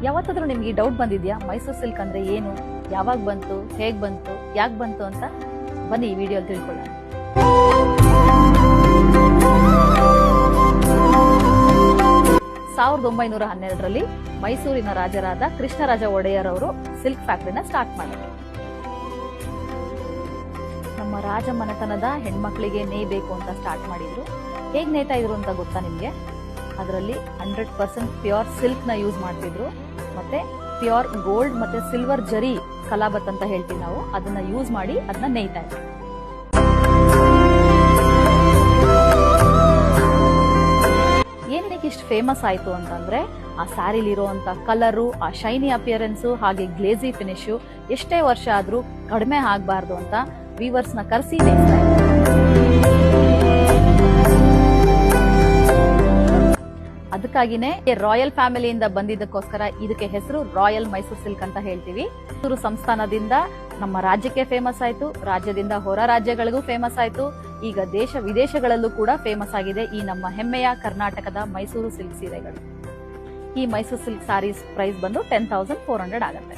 ಯಾವತ್ತಾದ್ರೂ ನಿಮ್ಗೆ ಡೌಟ್ ಬಂದಿದ್ಯಾ ಮೈಸೂರು ಸಿಲ್ಕ್ ಅಂದ್ರೆ ಏನು, ಯಾವಾಗ ಬಂತು, ಹೇಗ್ ಬಂತು, ಯಾಕೆ ಬಂತು ಅಂತ? ಬನ್ನಿ ಈ ವಿಡಿಯೋ ತಿಳ್ಕೊಳ್ಳೋಣ. ಸಾವಿರದ 1912ರಲ್ಲಿ ಮೈಸೂರಿನ ರಾಜರಾದ ಕೃಷ್ಣರಾಜ ಒಡೆಯರ್ ಅವರು ಸಿಲ್ಕ್ ಫ್ಯಾಕ್ಟರಿನ ಸ್ಟಾರ್ಟ್ ಮಾಡಿದ್ರು. ನಮ್ಮ ರಾಜ ಮನೆತನದ ಹೆಣ್ಮಕ್ಳಿಗೆ ನೇಯ್ಬೇಕು ಅಂತ ಸ್ಟಾರ್ಟ್ ಮಾಡಿದ್ರು. ಹೇಗ್ ನೇಯ್ತಾ ಇದ್ರು ಅಂತ ಗೊತ್ತಾ ನಿಮ್ಗೆ? ಅದರಲ್ಲಿ 100% ಪ್ಯೂರ್ ಸಿಲ್ಕ್ ನ ಯೂಸ್ ಮಾಡ್ತಿದ್ರು. ಮತ್ತೆ ಪ್ಯೂರ್ ಗೋಲ್ಡ್ ಮತ್ತೆ ಸಿಲ್ವರ್ ಜರಿ ಕಲಾಬತ್ ಅಂತ ಹೇಳ್ತೀವಿ ನಾವು, ಅದನ್ನ ಯೂಸ್ ಮಾಡಿ ಅದನ್ನ ನೇಯ್ತಾ ಇದ್ರು. ಏನಕ್ಕೆ ಇಷ್ಟು ಫೇಮಸ್ ಆಯ್ತು ಅಂತಂದ್ರೆ ಆ ಸ್ಯಾರಿಲಿರುವಂತ ಕಲರು, ಆ ಶೈನಿ ಅಪಿಯರೆನ್ಸು, ಹಾಗೆ ಗ್ಲೇಜಿ ಫಿನಿಶು ಎಷ್ಟೇ ವರ್ಷ ಆದ್ರೂ ಕಡಿಮೆ ಆಗ್ಬಾರ್ದು ಅಂತ ವೀವರ್ಸ್ ನ ಕರೆಸಿ ನೇಯ್ತಾ ಇದ್ರು. ಅದಕ್ಕಾಗಿನೇ ರಾಯಲ್ ಫ್ಯಾಮಿಲಿಯಿಂದ ಬಂದಿದ್ದಕ್ಕೋಸ್ಕರ ಇದಕ್ಕೆ ಹೆಸರು ರಾಯಲ್ ಮೈಸೂರು ಸಿಲ್ಕ್ ಅಂತ ಹೇಳ್ತೀವಿ. ಮೈಸೂರು ಸಂಸ್ಥಾನದಿಂದ ನಮ್ಮ ರಾಜ್ಯಕ್ಕೆ ಫೇಮಸ್ ಆಯ್ತು, ರಾಜ್ಯದಿಂದ ಹೊರ ರಾಜ್ಯಗಳಿಗೂ ಫೇಮಸ್ ಆಯ್ತು. ಈಗ ದೇಶ ವಿದೇಶಗಳಲ್ಲೂ ಕೂಡ ಫೇಮಸ್ ಆಗಿದೆ ಈ ನಮ್ಮ ಹೆಮ್ಮೆಯ ಕರ್ನಾಟಕದ ಮೈಸೂರು ಸಿಲ್ಕ್ ಸೀರೆಗಳು. ಈ ಮೈಸೂರು ಸಿಲ್ಕ್ ಸ್ಯಾರೀಸ್ ಪ್ರೈಸ್ ಬಂದು 10,400 ಆಗುತ್ತೆ.